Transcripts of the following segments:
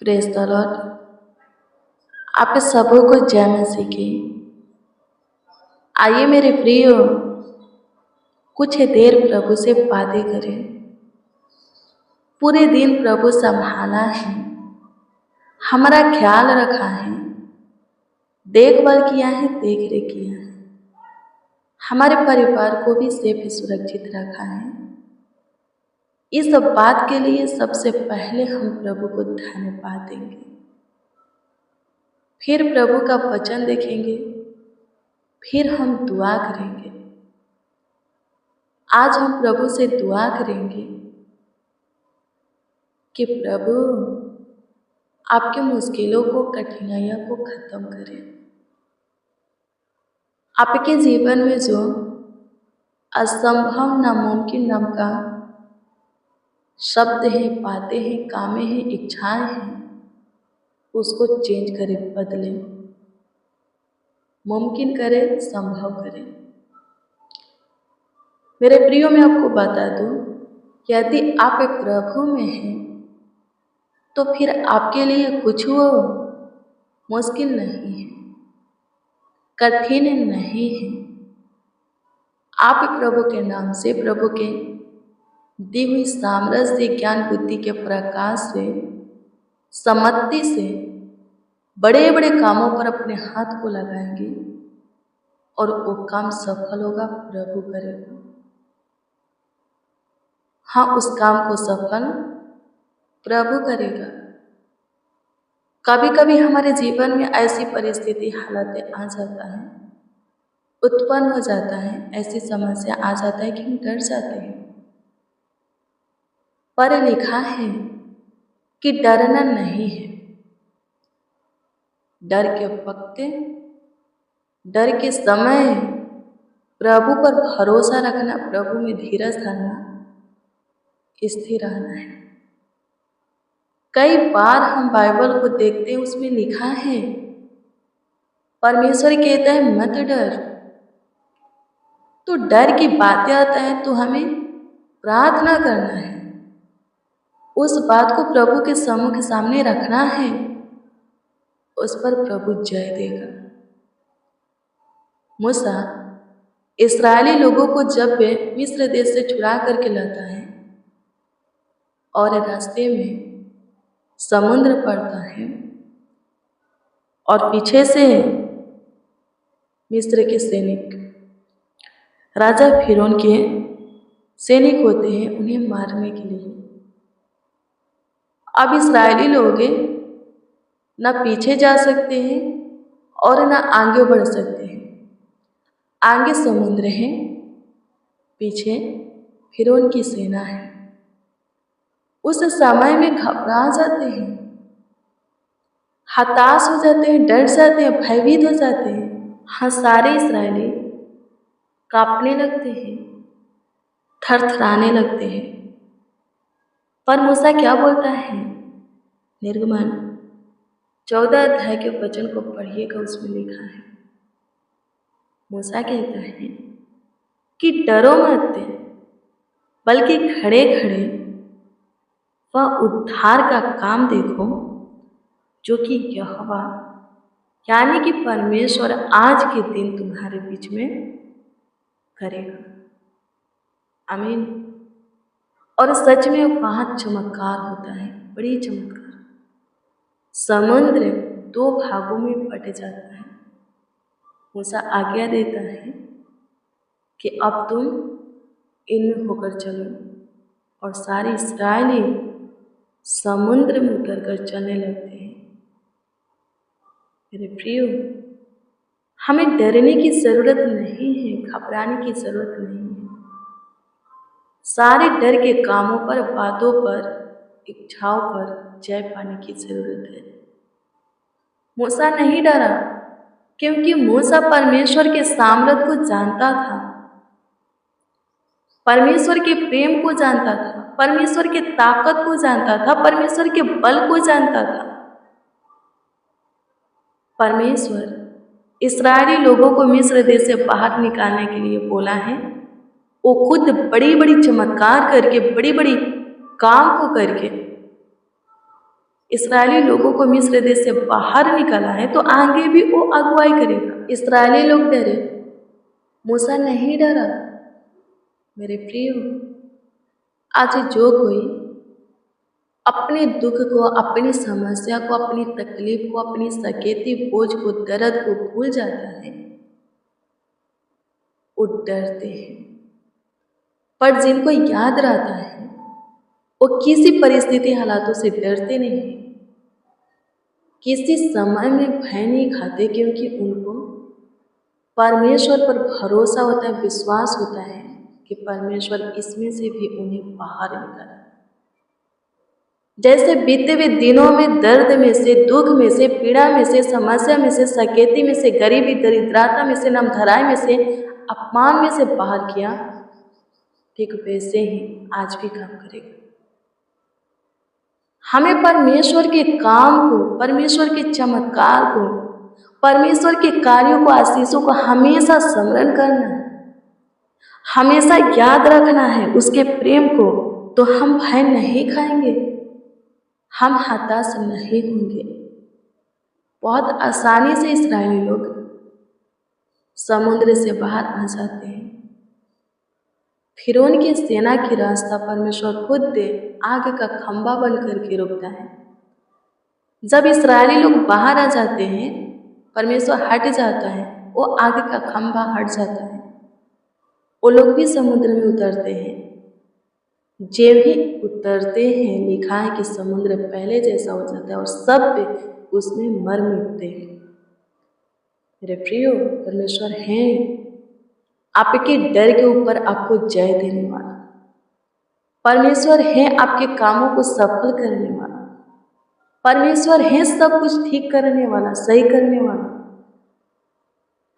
Praise the Lord. आप सबों को जय मसीह की। आइए मेरे प्रियो, कुछ देर प्रभु से बातें करें। पूरे दिन प्रभु संभाला है, हमारा ख्याल रखा है, देखभाल किया है, देख रेख किया है, हमारे परिवार को भी सेफ सुरक्षित रखा है। इस बात के लिए सबसे पहले हम प्रभु को धन्यवाद देंगे, फिर प्रभु का वचन देखेंगे, फिर हम दुआ करेंगे। आज हम प्रभु से दुआ करेंगे कि प्रभु आपके मुश्किलों को, कठिनाइयों को खत्म करें। आपके जीवन में जो असंभव, नामुमकिन नाम का शब्द है, बातें हैं, कामें हैं, इच्छाएं हैं, उसको चेंज करें, बदलें, मुमकिन करें, संभव करें। मेरे प्रियो, मैं आपको बता दूं, यदि आप प्रभु में हैं तो फिर आपके लिए कुछ वो मुश्किल नहीं है, कठिन नहीं है। आप प्रभु के नाम से, प्रभु के दी हुई सामर्थ्य, ज्ञान, बुद्धि के प्रकाश से, सम्मति से बड़े बड़े कामों पर अपने हाथ को लगाएंगे और वो काम सफल होगा, प्रभु करेगा। हाँ, उस काम को सफल प्रभु करेगा। कभी कभी हमारे जीवन में ऐसी परिस्थिति, हालतें आ जाता है, उत्पन्न हो जाता है, ऐसी समस्या आ जाता है कि हम डर जाते हैं। पर लिखा है कि डरना नहीं है। डर के वक्त, डर के समय प्रभु पर भरोसा रखना, प्रभु में धीरज धरना, स्थिर रहना है। कई बार हम बाइबल को देखते हैं, उसमें लिखा है, परमेश्वर कहता है मत डर। तो डर की बातें आता है तो हमें प्रार्थना करना है, उस बात को प्रभु के समूह के सामने रखना है, उस पर प्रभु जय देगा। मूसा इस्राएली लोगों को जब वे मिस्र देश से छुड़ा करके लाता है और रास्ते में समुद्र पड़ता है और पीछे से मिस्र के सैनिक, राजा फिरौन के सैनिक होते हैं, उन्हें मारने के लिए। अब इस्राएली लोग न पीछे जा सकते हैं और न आगे बढ़ सकते हैं। आगे समुद्र है, पीछे फिरौन की सेना है। उस समय में घबरा जाते हैं, हताश हो जाते हैं, डर जाते हैं, भयभीत हो जाते हैं। हाँ, सारे इस्राएली कांपने लगते हैं, थरथराने लगते हैं। पर मूसा क्या बोलता है? निर्गमन 14 अध्याय के वचन को पढ़िएगा, उसमें लिखा है, मूसा कहता है कि डरो मत, बल्कि खड़े खड़े वह उद्धार का काम देखो जो कि यहोवा यानी कि परमेश्वर आज के दिन तुम्हारे बीच में करेगा। आमीन। और सच में वहाँ चमत्कार होता है, बड़ी चमत्कार। समुद्र 2 भागों में बट जाता है। मूसा आज्ञा देता है कि अब तुम इन होकर चलो, और सारे इस्राएली समुद्र में उतरकर चलने लगते हैं। मेरे प्रियो, हमें डरने की जरूरत नहीं है, घबराने की जरूरत नहीं है। सारे डर के कामों पर, बातों पर, इच्छाओं पर जय पाने की जरूरत है। मूसा नहीं डरा, क्योंकि मूसा परमेश्वर के सामर्थ को जानता था, परमेश्वर के प्रेम को जानता था, परमेश्वर के ताकत को जानता था, परमेश्वर के बल को जानता था। परमेश्वर इस्राएली लोगों को मिस्र देश से बाहर निकालने के लिए बोला है। वो खुद बड़ी बड़ी चमत्कार करके, बड़ी बड़ी काम को करके इस्राएली लोगों को मिस्र देश से बाहर निकाला है, तो आगे भी वो अगुवाई करेगा। इस्राएली लोग डरे, मूसा नहीं डरा। मेरे प्रियो, आज जो कोई अपने दुख को, अपनी समस्या को, अपनी तकलीफ को, अपनी सकेती बोझ को, दर्द को भूल जाता है, वो डरते हैं। पर जिनको याद रहता है, वो किसी परिस्थिति हालातों से डरते नहीं, किसी समय में भय नहीं खाते, क्योंकि उनको परमेश्वर पर भरोसा होता है, विश्वास होता है कि परमेश्वर इसमें से भी उन्हें बाहर निकाले। जैसे बीते हुए दिनों में दर्द में से, दुख में से, पीड़ा में से, समस्या में से, सकेती में से, गरीबी दरिद्रता में से, नामधराई में से, अपमान में से बाहर किया, ठीक वैसे ही आज भी काम करेगा। हमें परमेश्वर के काम को, परमेश्वर के चमत्कार को, परमेश्वर के कार्यों को, आशीषों को हमेशा स्मरण करना है, हमेशा याद रखना है उसके प्रेम को। तो हम भय नहीं खाएंगे, हम हताश नहीं होंगे। बहुत आसानी से इस्राएली लोग समुद्र से बाहर आ जाते हैं। फिरौन की सेना की रास्ता परमेश्वर खुद दे आग का खंभा बन करके रोकता है। जब इस्राएली लोग बाहर आ जाते हैं, परमेश्वर हट जाता है, वो आग का खंभा हट जाता है, वो लोग भी समुद्र में उतरते हैं। जब भी उतरते हैं, लिखा है कि समुद्र पहले जैसा हो जाता है और सब उसमें मर मिटते हैं। मेरे प्रियो, परमेश्वर हैं आपके डर के ऊपर आपको जय देने वाला। परमेश्वर है आपके कामों को सफल करने वाला। परमेश्वर है सब कुछ ठीक करने वाला, सही करने वाला,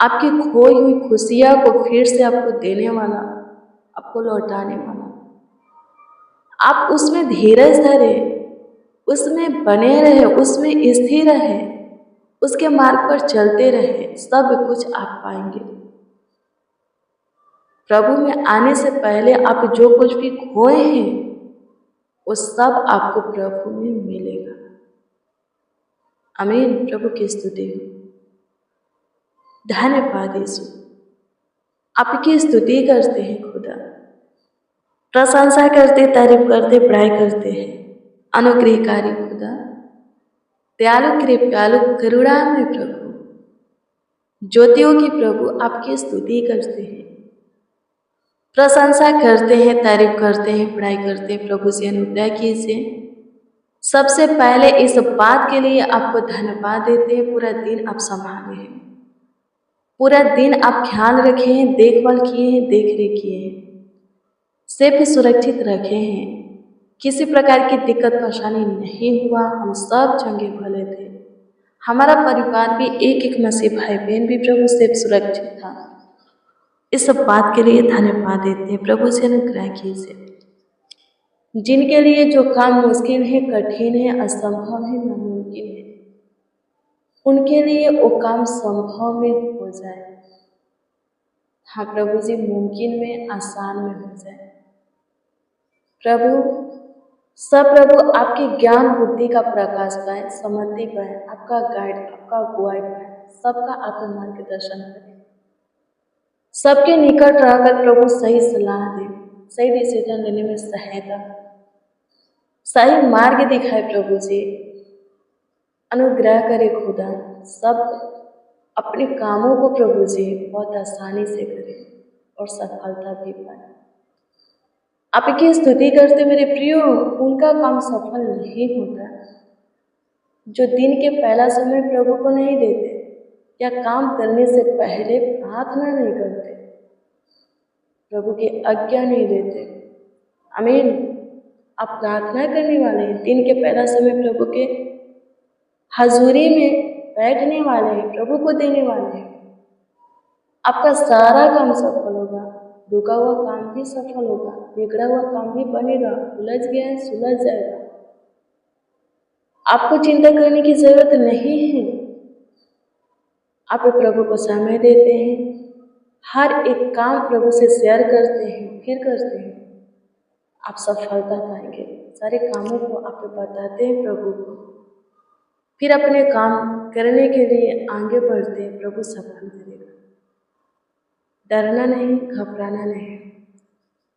आपकी खोई हुई खुशियां को फिर से आपको देने वाला, आपको लौटाने वाला। आप उसमें धीरज धरे, उसमें बने रहे, उसमें स्थिर रहे, उसके मार्ग पर चलते रहे, सब कुछ आप पाएंगे। प्रभु में आने से पहले आप जो कुछ भी खोए हैं, वो सब आपको प्रभु में मिलेगा। आमीन। प्रभु की स्तुति हो। धन्यवाद यीशु, आपकी स्तुति करते हैं खुदा, प्रशंसा करते, तारीफ करते, बड़ाई करते हैं। अनुग्रहकारी खुदा, दयालु कृपालु करुणामय प्रभु, ज्योतियों की प्रभु, आपकी स्तुति करते हैं, प्रशंसा करते हैं, तारीफ करते हैं, बड़ाई करते हैं। प्रभु से अनुग्रह कीजिए। सबसे पहले इस बात के लिए आपको धन्यवाद देते हैं, पूरा दिन आप संभाले हैं, पूरा दिन आप ख्याल रखे हैं, देखभाल किए हैं, देख रेख किए हैं, सिर्फ सुरक्षित रखे हैं, किसी प्रकार की दिक्कत परेशानी नहीं हुआ। हम सब चंगे भले थे, हमारा परिवार भी एक एक मसीह भाई बहन भी प्रभु से सुरक्षित था। इस सब बात के लिए धन्यवाद देते हैं। प्रभु से अनुग्रह कीजिए। जिनके लिए जो काम मुश्किल है, कठिन है, असंभव है, नामुमकिन है, उनके लिए वो काम संभव में हो जाए। हाँ प्रभु जी, मुमकिन में, आसान में हो जाए। प्रभु सब प्रभु आपके ज्ञान बुद्धि का प्रकाश पाए, समझती पाए, आपका गाइड, आपका अगुवाई पाए, सबका आपका मार्गदर्शन करें, सबके निकट रहकर प्रभु सही सलाह दे, सही डिसीजन लेने में सहायता, सही मार्ग दिखाए। प्रभु जी अनुग्रह करे खुदा, सब अपने कामों को प्रभु जी बहुत आसानी से करें और सफलता भी पाए। आपकी स्तुति करते मेरे प्रियो, उनका काम सफल नहीं होता जो दिन के पहला समय प्रभु को नहीं देते या काम करने से पहले प्रार्थना नहीं करते, प्रभु की आज्ञा नहीं देते। आमीन। आप प्रार्थना करने वाले हैं, दिन के पहला समय प्रभु के हजूरी में बैठने वाले हैं, प्रभु को देने वाले हैं, आपका सारा काम सफल होगा। रुका हुआ काम भी सफल होगा, बिगड़ा हुआ काम भी बनेगा, उलझ गया है सुलझ जाएगा। आपको चिंता करने की जरूरत नहीं है। आप प्रभु को समय देते हैं, हर एक काम प्रभु से शेयर करते हैं, फिर करते हैं, आप सफलता पाएंगे। सारे कामों को आप बताते हैं प्रभु को, फिर अपने काम करने के लिए आगे बढ़ते, प्रभु सफल करेगा। डरना नहीं, घबराना नहीं।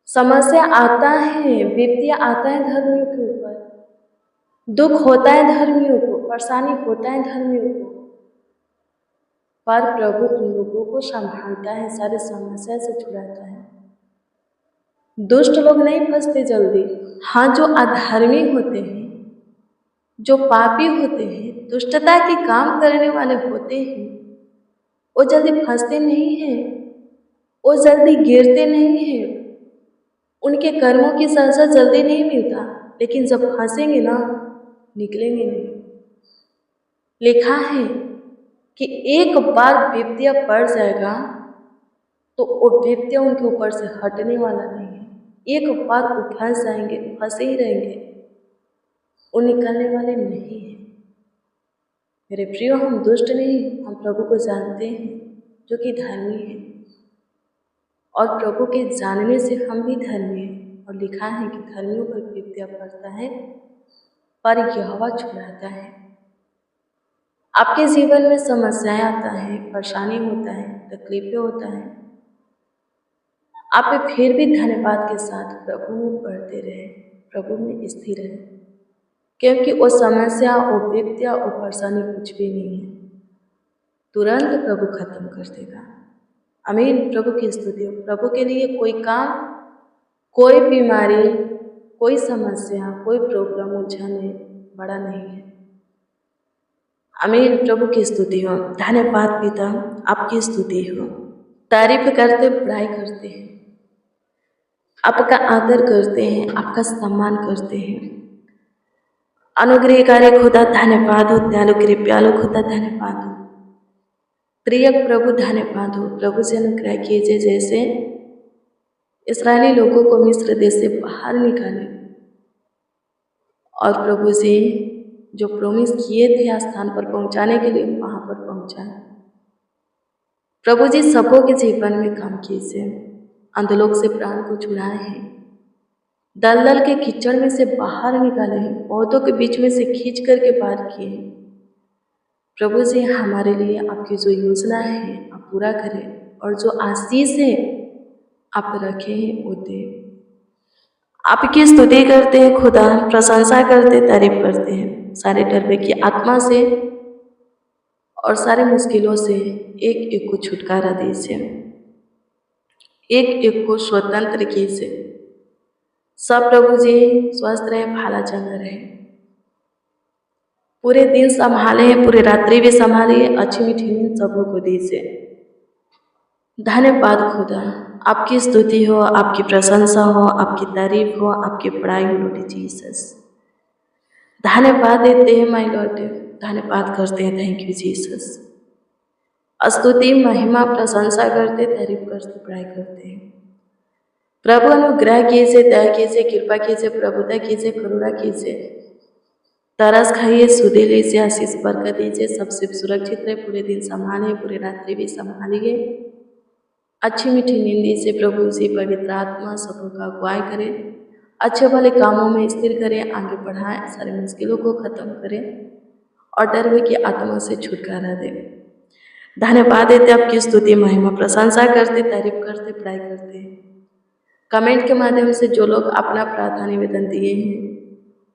समस्या आता है, विपत्ति आता है धर्मियों के ऊपर, दुख होता है धर्मियों को, परेशानी होता है धर्मियों को, पर प्रभु उन लोगों को संभालता है, सारी समस्या से छुड़ाता है। दुष्ट लोग नहीं फंसते जल्दी। हाँ, जो अधर्मी होते हैं, जो पापी होते हैं, दुष्टता के काम करने वाले होते हैं, वो जल्दी फंसते नहीं हैं, वो जल्दी गिरते नहीं हैं, उनके कर्मों की सजा जल्दी नहीं मिलता, लेकिन जब फंसेंगे ना, निकलेंगे नहीं। लिखा है कि एक बार विपत्तियां पड़ जाएगा तो वो विपत्तियां उनके ऊपर से हटने वाला नहीं है। एक बार वो फंस जाएंगे, फंसे ही रहेंगे, वो निकलने वाले नहीं है। मेरे प्रियो, हम दुष्ट नहीं, हम प्रभु को जानते हैं जो कि धर्मी है, और प्रभु के जानने से हम भी धर्मी हैं। और लिखा है कि धर्मियों पर विपत्तियां पड़ता है पर यहोवा छुड़ाता है। आपके जीवन में समस्याएं आता है, परेशानी होता है, तकलीफें होता है, आप फिर भी धन्यवाद के साथ प्रभु में बढ़ते रहे, प्रभु में स्थिर रहे, क्योंकि वो समस्या, वो विपत्तियां, वो परेशानी कुछ भी नहीं है, तुरंत प्रभु खत्म कर देगा। आमीन। प्रभु की स्तुति हो। प्रभु के लिए कोई काम, कोई बीमारी, कोई समस्या, कोई प्रॉब्लम उलझने बड़ा नहीं है। आमीन। प्रभु की स्तुति हो। धन्यवाद पिता, आपकी स्तुति हो। तारीफ करते, बड़ाई करते हैं, आपका आदर करते हैं, आपका सम्मान करते हैं। अनुग्रहकारी खुदा धन्यवाद हो, दयालु कृपालु खुदा धन्यवाद हो, प्रिय प्रभु धन्यवाद हो। प्रभु से अनुग्रह कीजिए, जैसे इस्राएली लोगों को मिस्र देश से बाहर निकाले, और प्रभु से जो प्रॉमिस किए थे स्थान पर पहुंचाने के लिए, वहां पर पहुंचाए। प्रभु जी सबों के जीवन में काम कीजिए, अंधलोक से प्राण को छुड़ाए हैं, दलदल के कीचड़ में से बाहर निकाले हैं, पौधों के बीच में से खींच करके बाहर किए हैं। प्रभु जी हमारे लिए आपकी जो योजना है आप पूरा करें, और जो आशीष है आप रखे हैं वो दे। आपकी स्तुति करते हैं खुदा, प्रशंसा करते, तारीफ करते हैं। सारे डरवे की आत्मा से और सारे मुश्किलों से एक एक को छुटकारा दीजिए, एक एक को स्वतंत्र कीजिए। सब प्रभु जी स्वस्थ रहे, भाला चंगा रहे, पूरे दिन संभाले, पूरे रात्रि भी संभालिए, अच्छी मीठी नींद सबों को दीजिए। धन्यवाद खुदा, आपकी स्तुति हो, आपकी प्रशंसा हो, आपकी तारीफ हो, आपकी बड़ाई हो लॉर्ड जीसस। धन्यवाद देते हैं माय लॉर्ड, धन्यवाद करते हैं, थैंक यू जीसस। स्तुति, महिमा, प्रशंसा करते, तारीफ करते, बड़ाई करते हैं। प्रभु अनुग्रह कीजिए, दया कीजिए, कृपा कीजिए, प्रभुता कीजिए, करुणा कीजिए, तरस खाइए, सुधे लीजिए, आशीष बरकत दीजिए, सबसे सुरक्षित रहे, पूरे दिन संभालिए, पूरे रात्रि भी संभालिए, अच्छी मीठी नींद दीजिए। प्रभु जी पवित्र आत्मा सबों का अगुवाई करें, अच्छे भले कामों में स्थिर करें, आगे बढ़ाएं, सारे मुश्किलों को खत्म करें, और डर की आत्मा से छुटकारा दें। धन्यवाद देते, आपकी स्तुति, महिमा, प्रशंसा करते, तारीफ करते, बड़ाई करते हैं। कमेंट के माध्यम से जो लोग अपना प्रार्थना निवेदन दिए हैं,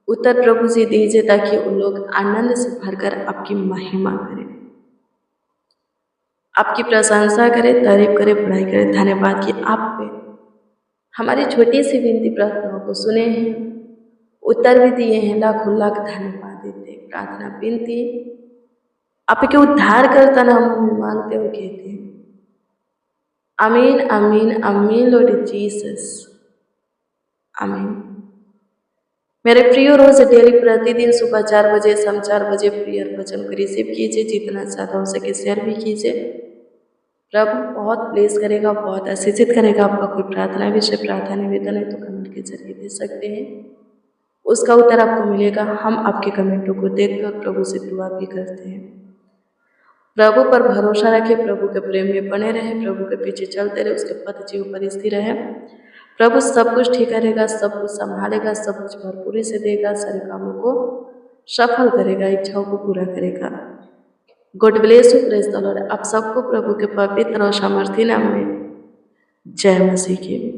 उत्तर प्रभु जी दीजिए, ताकि उन लोग आनंद से भरकर आपकी महिमा करें, आपकी प्रशंसा करें, तारीफ करें, बड़ाई करें। धन्यवाद कि आप पे हमारी छोटी सी विनती प्रार्थनाओं को सुने हैं, उत्तर भी दिए हैं। लाखों लाख धन्यवाद देते। प्रार्थना विनती आपके उद्धार करता नामों में मांगते हो, कहते हैं आमीन, आमीन, आमीन लॉर्ड जीसस, आमीन। मेरे प्रिय, रोज डेली प्रतिदिन सुबह 4 बजे, शाम 4 बजे प्रेयर वचन को रिसीव कीजिए, जितना ज़्यादा हो सके शेयर भी कीजिए। प्रभु बहुत ब्लेस करेगा, बहुत आशीषित करेगा। आपका कोई प्रार्थना विषय, प्रार्थना निवेदन है तो कमेंट के जरिए दे सकते हैं, उसका उत्तर आपको मिलेगा। हम आपके कमेंटों को देखकर प्रभु से दुआ भी करते हैं। प्रभु पर भरोसा रखें, प्रभु के प्रेम में बने रहें, प्रभु के पीछे चलते रहे, उसके पद जीव पर स्थिर रहे। प्रभु सब कुछ ठीक करेगा, सब कुछ संभालेगा, सब कुछ भरपूरी से देगा, सारे कामों को सफल करेगा, इच्छाओं को पूरा करेगा। God bless you, praise the Lord. आप सबको प्रभु के पवित्र और सामर्थी नाम में जय मसीह की।